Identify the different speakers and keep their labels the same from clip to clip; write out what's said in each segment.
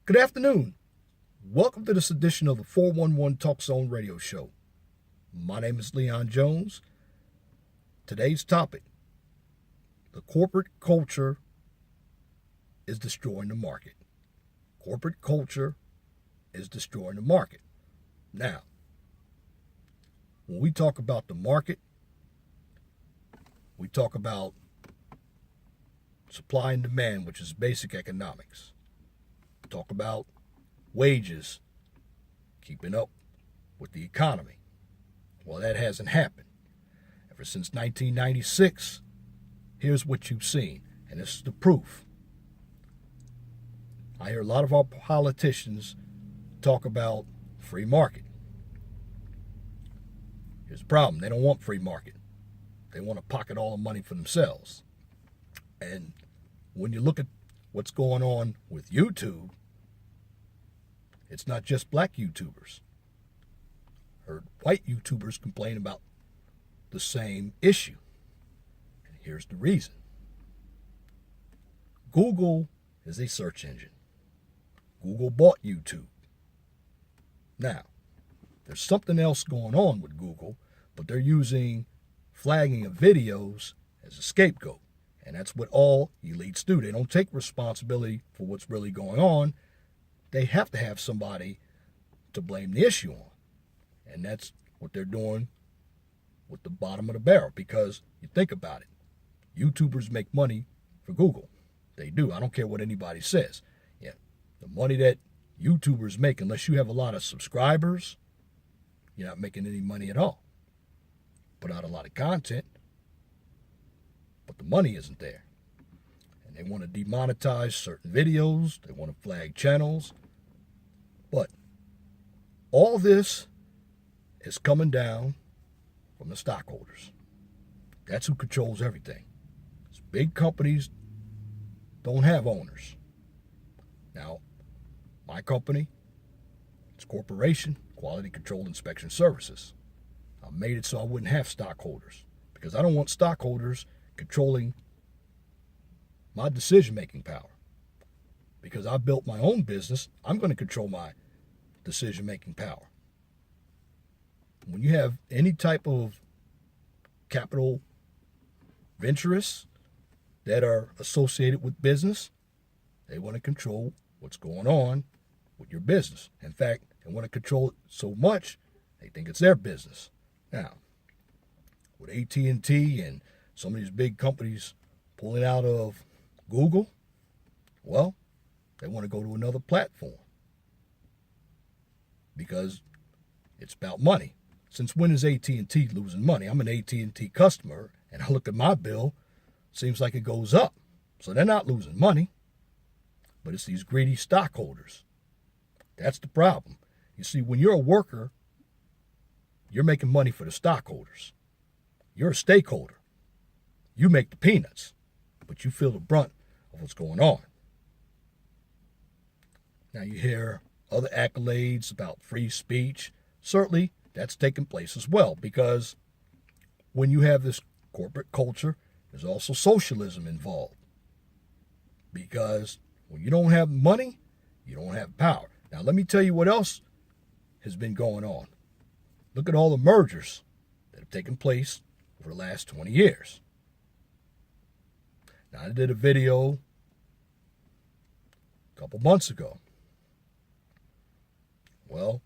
Speaker 1: Good afternoon. Welcome to this edition of the 411 Talk Zone radio show. My name is Leon Jones. Today's topic: the corporate culture is destroying the market. Corporate culture is destroying the market. Now, when we talk about the market, we talk about supply and demand, which is basic economics. Talk about wages keeping up with the economy. Well, that hasn't happened. Ever since 1996, here's what you've seen, and this is the proof. I hear a lot of our politicians talk about free market. Here's the problem. They don't want free market. They want to pocket all the money for themselves. And when you look at what's going on with YouTube, it's not just black YouTubers. I heard white YouTubers complain about the same issue. And here's the reason. Google is a search engine. Google bought YouTube. Now, there's something else going on with Google, but they're using flagging of videos as a scapegoat. And that's what all elites do. They don't take responsibility for what's really going on. They have to have somebody to blame the issue on. And that's what they're doing with the bottom of the barrel. Because you think about it, YouTubers make money for Google. They do. I don't care what anybody says. Yeah, the money that YouTubers make, unless you have a lot of subscribers, you're not making any money at all. Put out a lot of content, but the money isn't there. And they want to demonetize certain videos. They want to flag channels. But all this is coming down from the stockholders. That's who controls everything. These big companies don't have owners. Now, my company, it's a corporation, Quality Control Inspection Services. I made it so I wouldn't have stockholders because I don't want stockholders controlling my decision-making power. Because I built my own business, I'm going to control my decision-making power. When you have any type of capital venturists that are associated with business, they want to control what's going on with your business. In fact, they want to control it so much, they think it's their business. Now, with AT&T and some of these big companies pulling out of Google, well, they want to go to another platform because it's about money. Since when is AT&T losing money? I'm an AT&T customer, and I look at my bill, seems like it goes up. So they're not losing money, but it's these greedy stockholders. That's the problem. You see, when you're a worker, you're making money for the stockholders. You're a stakeholder. You make the peanuts, but you feel the brunt of what's going on. Now you hear other accolades about free speech. Certainly, that's taking place as well, because when you have this corporate culture, there's also socialism involved. Because when you don't have money, you don't have power. Now, let me tell you what else has been going on. Look at all the mergers that have taken place over the last 20 years. Now, I did a video a couple months ago. Well,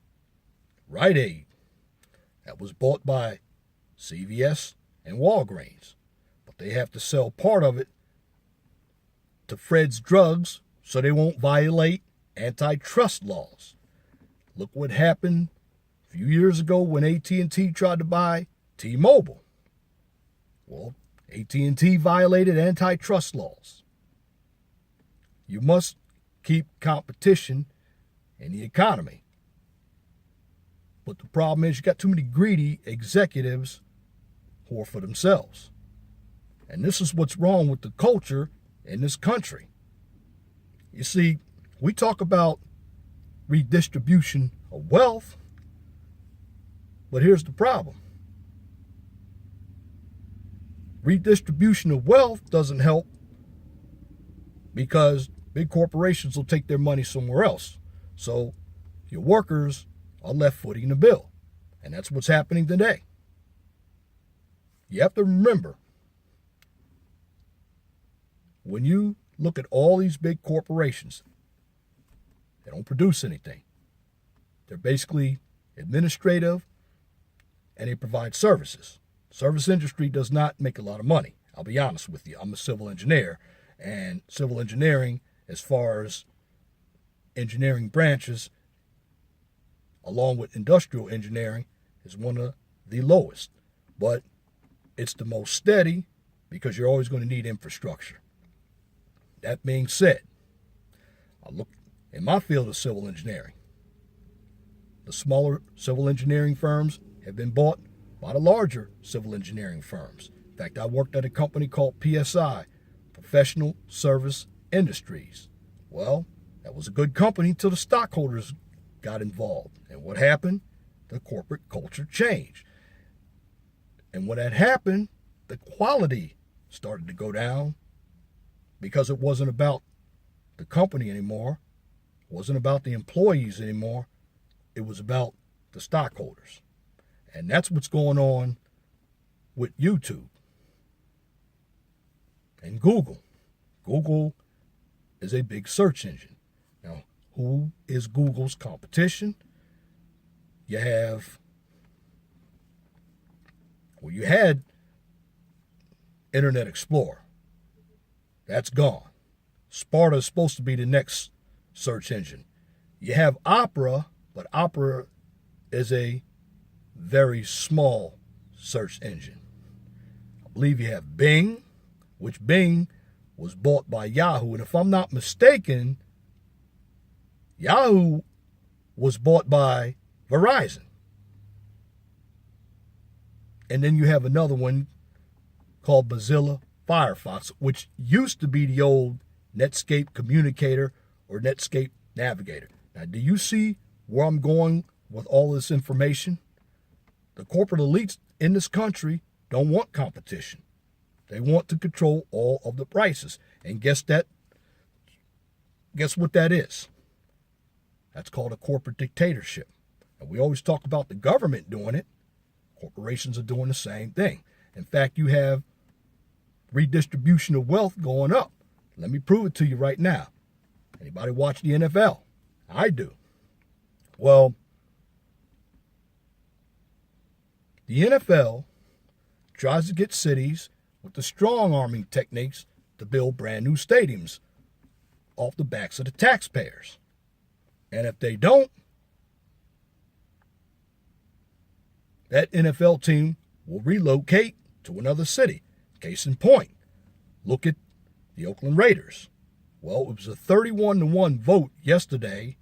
Speaker 1: Rite Aid, that was bought by CVS and Walgreens, but they have to sell part of it to Fred's Drugs so they won't violate antitrust laws. Look what happened a few years ago when AT&T tried to buy T-Mobile. Well, AT&T violated antitrust laws. You must keep competition in the economy. But the problem is you got too many greedy executives who are for themselves. And this is what's wrong with the culture in this country. You see, we talk about redistribution of wealth, but here's the problem. Redistribution of wealth doesn't help because big corporations will take their money somewhere else. So your workers are left footing the bill. And that's what's happening today. You have to remember, when you look at all these big corporations, they don't produce anything. They're basically administrative, and they provide services. Service industry does not make a lot of money. I'll be honest with you. I'm a civil engineer, and civil engineering, as far as engineering branches, along with industrial engineering, is one of the lowest. But it's the most steady because you're always going to need infrastructure. That being said, I look in my field of civil engineering. The smaller civil engineering firms have been bought by the larger civil engineering firms. In fact, I worked at a company called PSI, Professional Service Industries. Well, that was a good company till the stockholders got involved. And what happened? The corporate culture changed. And when that happened, the quality started to go down because it wasn't about the company anymore. It wasn't about the employees anymore. It was about the stockholders. And that's what's going on with YouTube and Google. Google is a big search engine. Now, who is Google's competition? You had Internet Explorer. That's gone. Sparta is supposed to be the next search engine. You have Opera, but Opera is a very small search engine. I believe you have Bing, which Bing was bought by Yahoo. And if I'm not mistaken, Yahoo was bought by Verizon. And then you have another one called Mozilla Firefox, which used to be the old Netscape Communicator or Netscape Navigator. Now, do you see where I'm going with all this information? The corporate elites in this country don't want competition. They want to control all of the prices. And guess what that is? That's called a corporate dictatorship. And we always talk about the government doing it. Corporations are doing the same thing. In fact, you have redistribution of wealth going up. Let me prove it to you right now. Anybody watch the NFL? I do. Well, the NFL tries to get cities with the strong arming techniques to build brand new stadiums off the backs of the taxpayers. And if they don't, that NFL team will relocate to another city. Case in point, look at the Oakland Raiders. Well, it was a 31-1 vote yesterday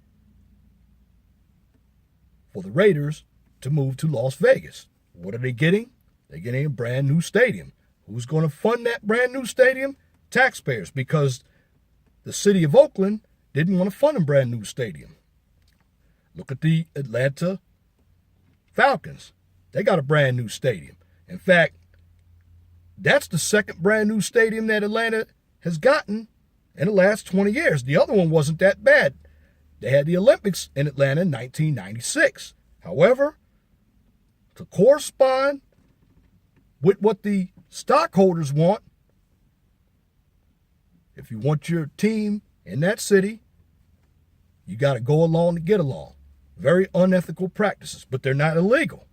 Speaker 1: for the Raiders to move to Las Vegas. What are they getting? They're getting a brand new stadium. Who's going to fund that brand new stadium? Taxpayers, because the city of Oakland didn't want to fund a brand new stadium. Look at the Atlanta Falcons. They got a brand new stadium. In fact, that's the second brand new stadium that Atlanta has gotten in the last 20 years. The other one wasn't that bad. They had the Olympics in Atlanta in 1996. However, to correspond with what the stockholders want, if you want your team in that city, you got to go along to get along. Very unethical practices, but they're not illegal.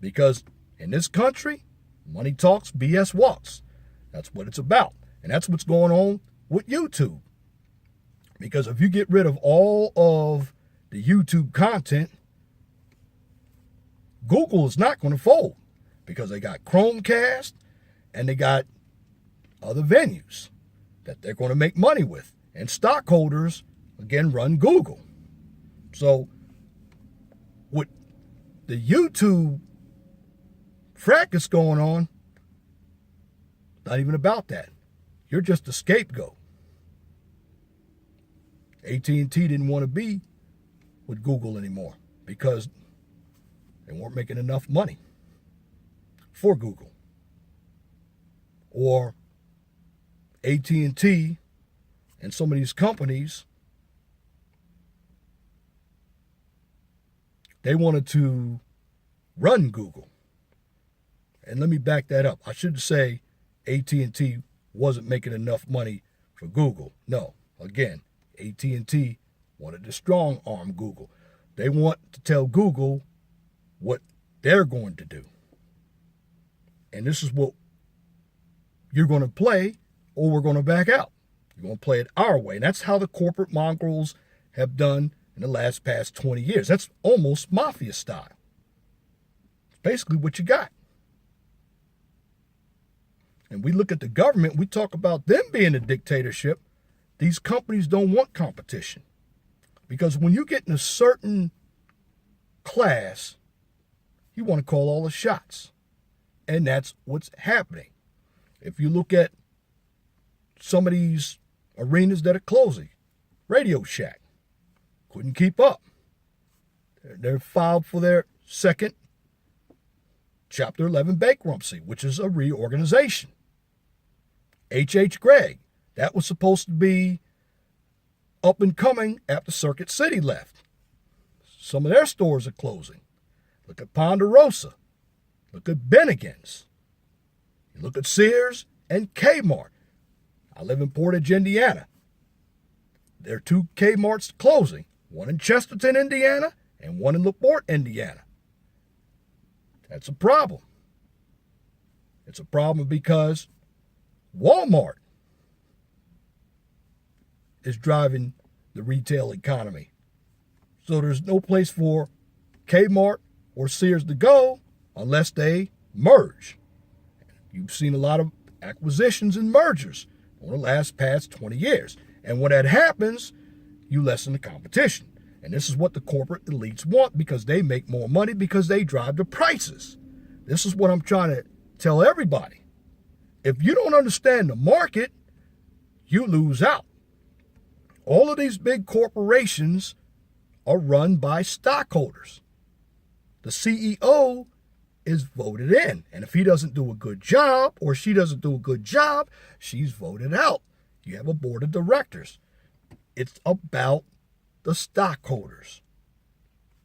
Speaker 1: Because in this country, money talks, BS walks. That's what it's about. And that's what's going on with YouTube. Because if you get rid of all of the YouTube content, Google is not going to fold. Because they got Chromecast and they got other venues that they're going to make money with. And stockholders, again, run Google. So with the YouTube fracas going on, not even about that. You're just a scapegoat. AT&T didn't want to be with Google anymore because they weren't making enough money for Google. Or AT&T and some of these companies, they wanted to run Google. And let me back that up. I shouldn't say AT&T wasn't making enough money for Google. No, again, AT&T wanted to strong arm Google. They want to tell Google what they're going to do. And this is what you're going to play, or we're going to back out. You're going to play it our way. And that's how the corporate mongrels have done in the past 20 years. That's almost mafia style. It's basically what you got. And we look at the government, we talk about them being a dictatorship. These companies don't want competition. Because when you get in a certain class, you want to call all the shots. And that's what's happening. If you look at some of these arenas that are closing, Radio Shack couldn't keep up. They're filed for their second Chapter 11 bankruptcy, which is a reorganization. H.H. Gregg, that was supposed to be up and coming after Circuit City left. Some of their stores are closing. Look at Ponderosa. Look at Bennigan's. You look at Sears and Kmart. I live in Portage, Indiana. There are 2 Kmarts closing, one in Chesterton, Indiana, and one in LaPorte, Indiana. That's a problem. It's a problem because Walmart is driving the retail economy. So there's no place for Kmart or Sears to go unless they merge. You've seen a lot of acquisitions and mergers over the past 20 years. And when that happens, you lessen the competition. And this is what the corporate elites want because they make more money because they drive the prices. This is what I'm trying to tell everybody. If you don't understand the market, you lose out. All of these big corporations are run by stockholders. The CEO is voted in. And if he doesn't do a good job or she doesn't do a good job, she's voted out. You have a board of directors. It's about the stockholders.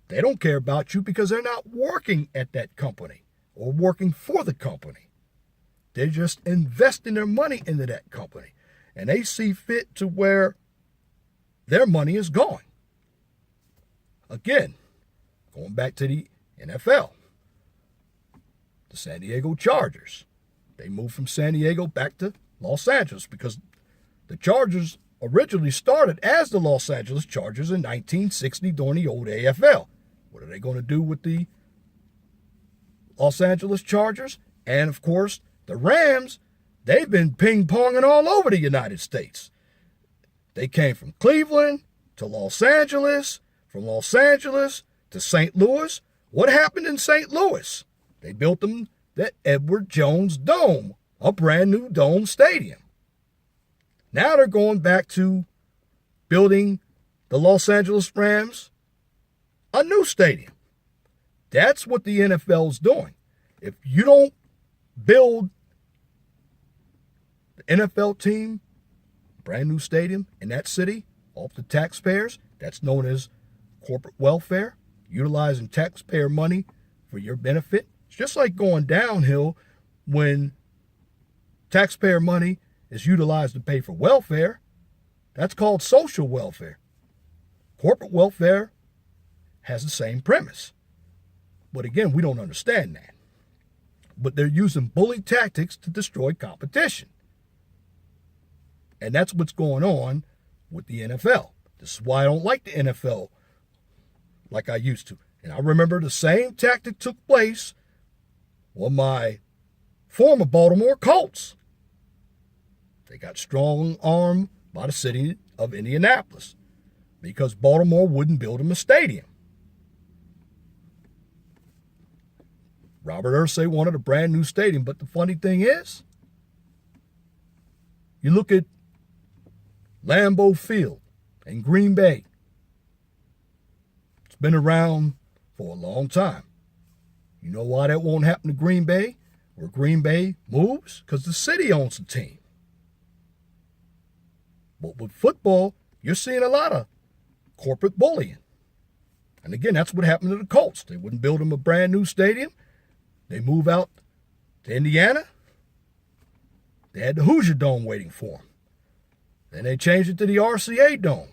Speaker 1: They don't care about you because they're not working at that company or working for the company. They're just investing their money into that company. And they see fit to where their money is going. Again, going back to the NFL. The San Diego Chargers. They moved from San Diego back to Los Angeles because the Chargers originally started as the Los Angeles Chargers in 1960 during the old AFL. What are they going to do with the Los Angeles Chargers? And, of course, the Rams, they've been ping-ponging all over the United States. They came from Cleveland to Los Angeles, from Los Angeles to St. Louis. What happened in St. Louis? They built them the Edward Jones Dome, a brand new dome stadium. Now they're going back to building the Los Angeles Rams a new stadium. That's what the NFL's doing. If you don't build the NFL team, brand new stadium in that city, off the taxpayers, that's known as corporate welfare, utilizing taxpayer money for your benefit. It's just like going downhill when taxpayer money is utilized to pay for welfare. That's called social welfare. Corporate welfare has the same premise. But again, we don't understand that. But they're using bully tactics to destroy competition. And that's what's going on with the NFL. This is why I don't like the NFL like I used to. And I remember the same tactic took place with my former Baltimore Colts. They got strong-armed by the city of Indianapolis because Baltimore wouldn't build them a stadium. Robert Irsay wanted a brand new stadium, but the funny thing is, you look at Lambeau Field in Green Bay. It's been around for a long time. You know why that won't happen to Green Bay? Where Green Bay moves? Because the city owns the team. But with football, you're seeing a lot of corporate bullying. And again, that's what happened to the Colts. They wouldn't build them a brand new stadium. They move out to Indiana. They had the Hoosier Dome waiting for them. Then they changed it to the RCA Dome.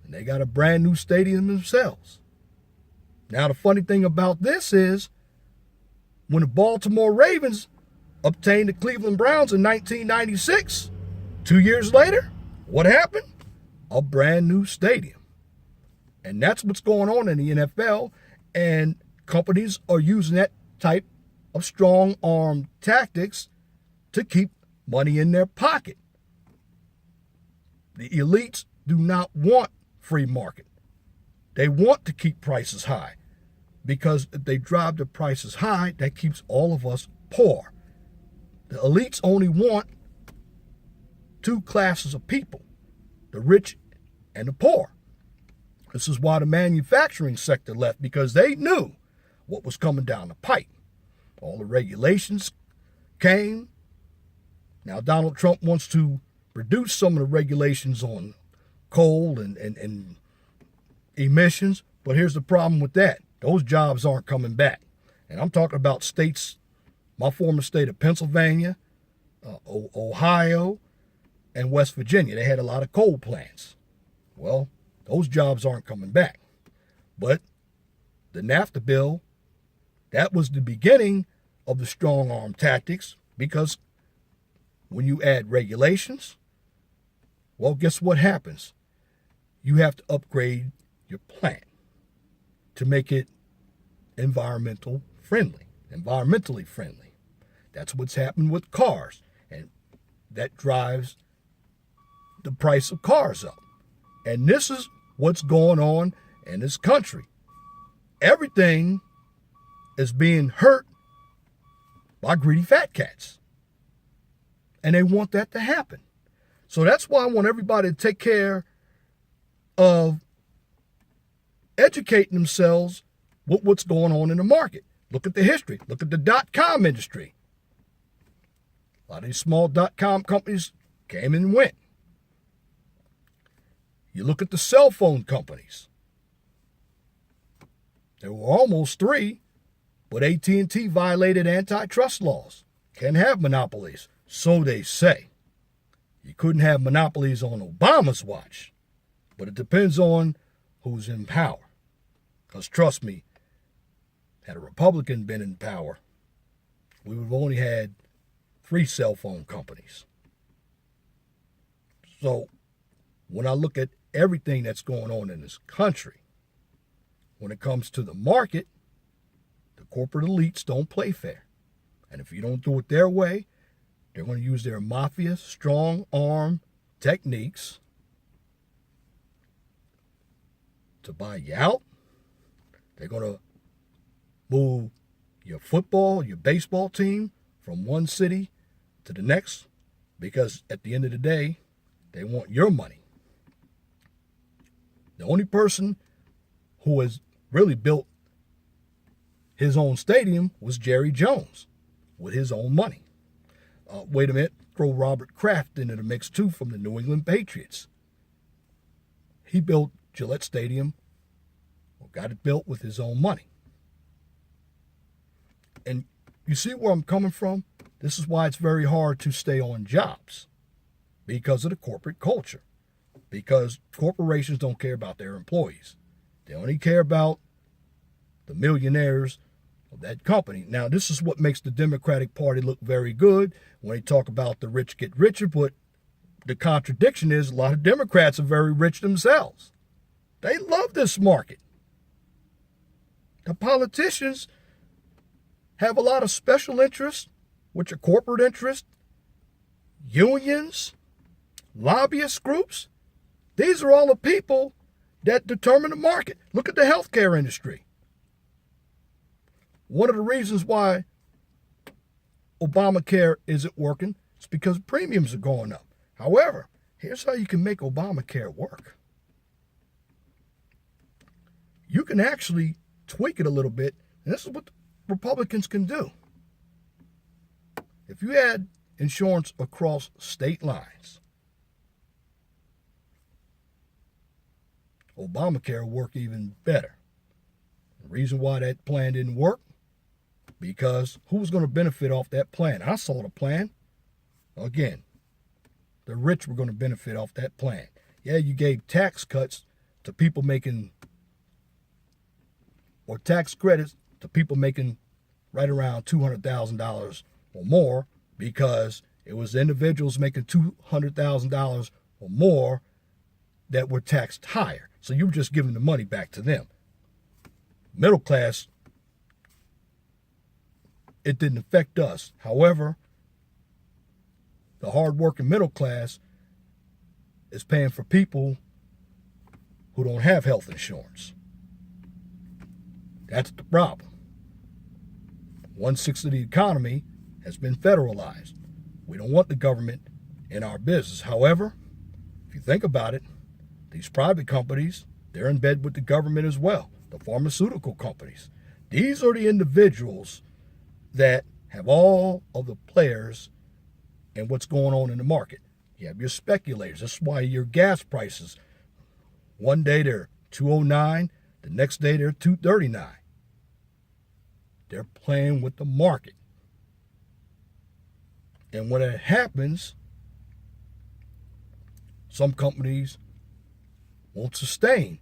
Speaker 1: And they got a brand new stadium themselves. Now, the funny thing about this is when the Baltimore Ravens obtained the Cleveland Browns in 1996, 2 years later, what happened? A brand new stadium. And that's what's going on in the NFL. And companies are using that type of strong arm tactics to keep money in their pocket. The elites do not want free market. They want to keep prices high, because if they drive the prices high, that keeps all of us poor. The elites only want two classes of people, the rich and the poor. This is why the manufacturing sector left, because they knew what was coming down the pipe. All the regulations came. Now Donald Trump wants to reduce some of the regulations on coal and emissions, but here's the problem with that. Those jobs aren't coming back. And I'm talking about states, my former state of Pennsylvania, Ohio, and West Virginia. They had a lot of coal plants. Well, those jobs aren't coming back. But the NAFTA bill, that was the beginning of the strong arm tactics, because when you add regulations, well, guess what happens? You have to upgrade your plant to make it environmentally friendly. That's what's happened with cars, and that drives the price of cars up. And this is what's going on in this country. Everything is being hurt by greedy fat cats. And they want that to happen. So that's why I want everybody to take care of educating themselves with what's going on in the market. Look at the history. Look at the .com industry. A lot of these small .com companies came and went. You look at the cell phone companies. There were almost three, but AT&T violated antitrust laws. Can't have monopolies, so they say. You couldn't have monopolies on Obama's watch, but it depends on who's in power. Because trust me, had a Republican been in power, we would have only had 3 cell phone companies. So when I look at everything that's going on in this country, when it comes to the market, the corporate elites don't play fair. And if you don't do it their way, they're going to use their mafia, strong arm techniques to buy you out. They're going to move your football, your baseball team from one city to the next, because at the end of the day, they want your money. The only person who has really built his own stadium was Jerry Jones with his own money. Wait a minute, throw Robert Kraft into the mix too from the New England Patriots. He built Gillette Stadium, or got it built with his own money. And you see where I'm coming from? This is why it's very hard to stay on jobs, because of the corporate culture. Because corporations don't care about their employees. They only care about the millionaires of that company. Now, this is what makes the Democratic Party look very good when they talk about the rich get richer, but the contradiction is a lot of Democrats are very rich themselves. They love this market. The politicians have a lot of special interests, which are corporate interests, unions, lobbyist groups. These are all the people that determine the market. Look at the healthcare industry. One of the reasons why Obamacare isn't working is because premiums are going up. However, here's how you can make Obamacare work. You can actually tweak it a little bit, and this is what Republicans can do. If you had insurance across state lines, Obamacare work even better. The reason why that plan didn't work, because who was going to benefit off that plan? I saw the plan. Again, the rich were going to benefit off that plan. Yeah, you gave tax cuts to people making, or tax credits to people making right around $200,000 or more, because it was individuals making $200,000 or more that were taxed higher. So you were just giving the money back to them. Middle class, it didn't affect us. However, the hard-working middle class is paying for people who don't have health insurance. That's the problem. 1/6 of the economy has been federalized. We don't want the government in our business. However, if you think about it, these private companies, they're in bed with the government as well. The pharmaceutical companies. These are the individuals that have all of the players in what's going on in the market. You have your speculators. That's why your gas prices, one day they're $2.09, the next day they're $2.39. They're playing with the market. And when it happens, some companies won't sustain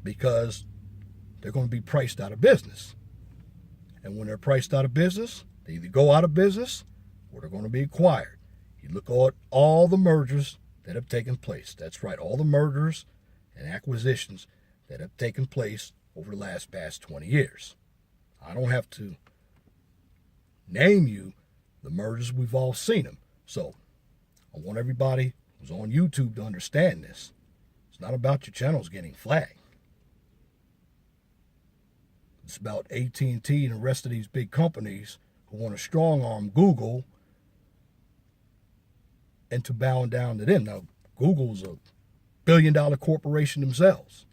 Speaker 1: because they're going to be priced out of business. And when they're priced out of business, they either go out of business or they're going to be acquired. You look at all the mergers that have taken place. That's right, all the mergers and acquisitions that have taken place over the past 20 years. I don't have to name you the mergers. We've all seen them. So I want everybody who's on YouTube to understand this. It's not about your channels getting flagged. It's about AT&T and the rest of these big companies who want to strong-arm Google into bowing down to them. Now, Google's a billion-dollar corporation themselves.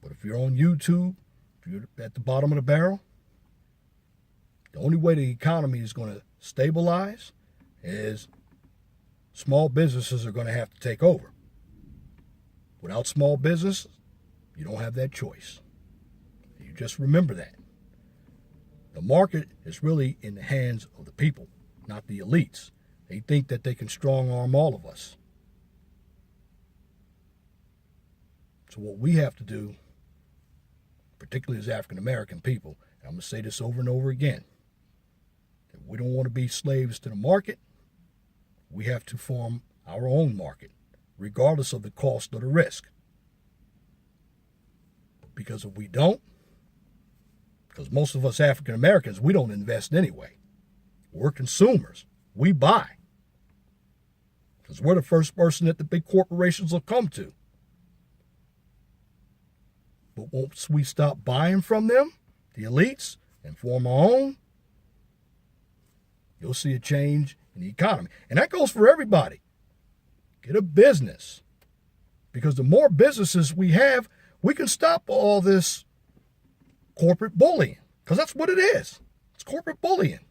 Speaker 1: But if you're on YouTube, if you're at the bottom of the barrel, the only way the economy is going to stabilize is small businesses are going to have to take over. Without small business, you don't have that choice. You just remember that. The market is really in the hands of the people, not the elites. They think that they can strong arm all of us. So what we have to do, particularly as African American people, and I'm going to say this over and over again, if we don't want to be slaves to the market, we have to form our own market, regardless of the cost or the risk. Because if we don't, because most of us African Americans, we don't invest anyway. We're consumers. We buy. Because we're the first person that the big corporations will come to. But once we stop buying from them, the elites, and form our own, you'll see a change in the economy. And that goes for everybody. Get a business. Because the more businesses we have, we can stop all this corporate bullying. Because that's what it is. It's corporate bullying.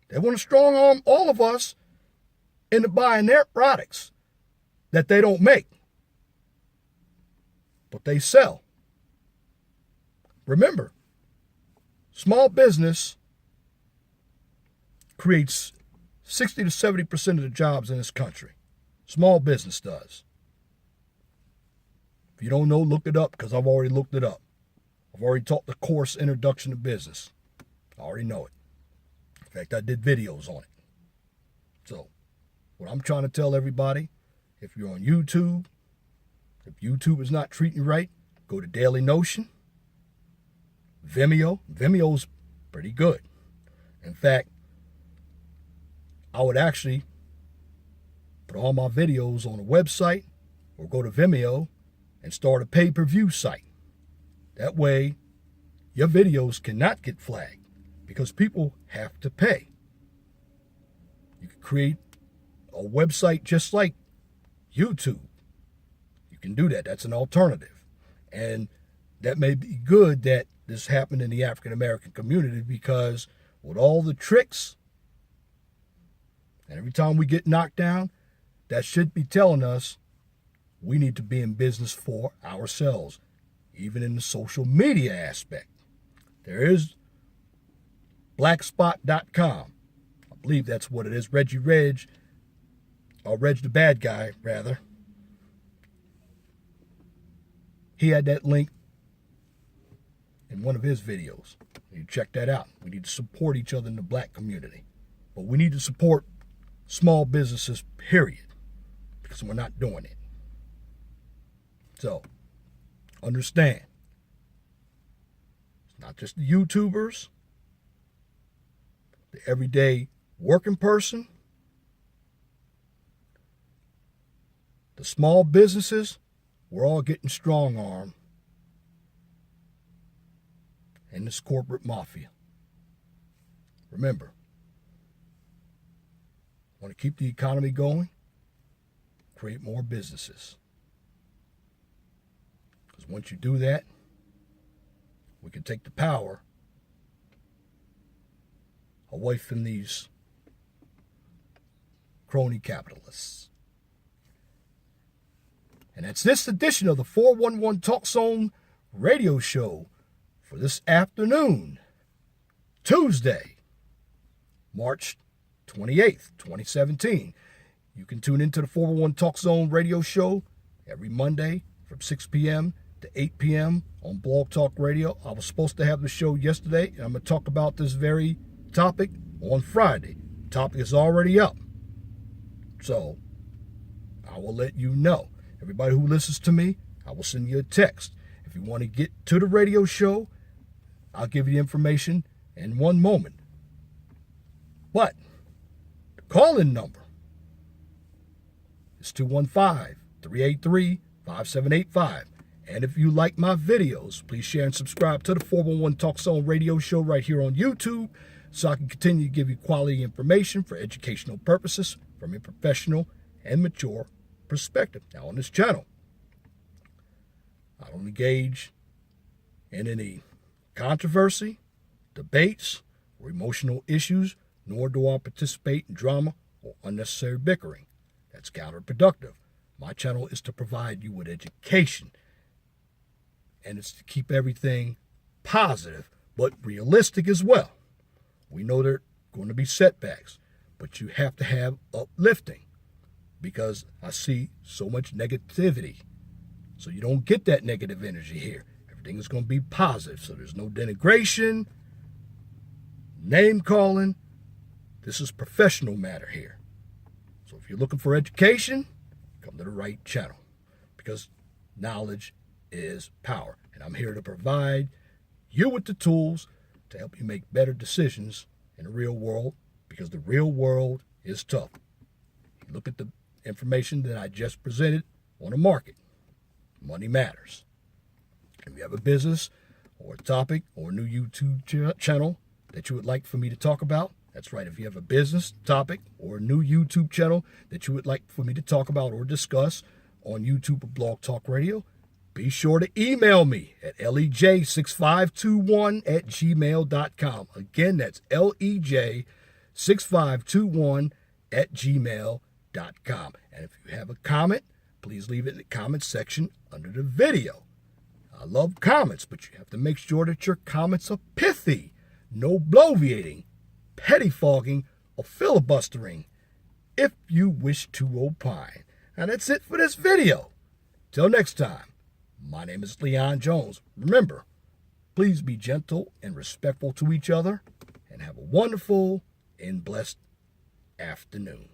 Speaker 1: They want to strong arm all of us into buying their products that they don't make, but they sell. Remember, small business creates 60 to 70% of the jobs in this country. Small business does. If you don't know, look it up, because I've already looked it up. I've already taught the course Introduction to Business. I already know it. In fact, I did videos on it. So, what I'm trying to tell everybody, if you're on YouTube, if YouTube is not treating you right, go to Daily Notion, Vimeo. Vimeo's pretty good. In fact, I would actually put all my videos on a website or go to Vimeo and start a pay-per-view site. That way, your videos cannot get flagged because people have to pay. You can create a website just like YouTube. You can do that. That's an alternative. And that may be good that this happened in the African American community, because with all the tricks, and every time we get knocked down, that should be telling us we need to be in business for ourselves, even in the social media aspect. There is blackspot.com. I believe that's what it is. Reggie Reg, or Reg the bad guy, rather. He had that link in one of his videos. You check that out. We need to support each other in the black community. But we need to support small businesses, period, because we're not doing it. So, understand, it's not just the YouTubers, the everyday working person, the small businesses, we're all getting strong-armed in this corporate mafia. Remember, want to keep the economy going? Create more businesses. Because once you do that, we can take the power away from these crony capitalists. And that's this edition of the 411 Talk Zone radio show for this afternoon, Tuesday, March 28th, 2017. You can tune into the 411 Talk Zone radio show every Monday from 6 p.m. to 8 p.m. on Blog Talk Radio. I was supposed to have the show yesterday, and I'm going to talk about this very topic on Friday. The topic is already up, so I will let you know. Everybody who listens to me, I will send you a text. If you want to get to the radio show, I'll give you the information in one moment. But the call-in number is 215-383-5785. And if you like my videos, please share and subscribe to the 411 Talk Zone radio show right here on YouTube so I can continue to give you quality information for educational purposes from a professional and mature perspective. Now, on this channel, I don't engage in any controversy, debates, or emotional issues, nor do I participate in drama or unnecessary bickering. That's counterproductive. My channel is to provide you with education, and it's to keep everything positive, but realistic as well. We know there are going to be setbacks, but you have to have uplifting, because I see so much negativity. So you don't get that negative energy here. Everything is going to be positive. So there's no denigration, name calling. This is professional matter here. So if you're looking for education, come to the right channel, because knowledge is power. And I'm here to provide you with the tools to help you make better decisions in the real world, because the real world is tough. Look at the information that I just presented on the market. Money matters. If you have a business or a topic or a new YouTube channel that you would like for me to talk about, that's right. If you have a business topic or a new YouTube channel that you would like for me to talk about or discuss on YouTube or Blog Talk Radio, be sure to email me at lej6521@gmail.com. Again, that's lej6521@gmail.com. And if you have a comment, please leave it in the comment section under the video. I love comments, but you have to make sure that your comments are pithy, no bloviating, pettifogging, or filibustering if you wish to opine. And that's it for this video. Till next time, my name is Leon Jones. Remember, please be gentle and respectful to each other, and have a wonderful and blessed afternoon.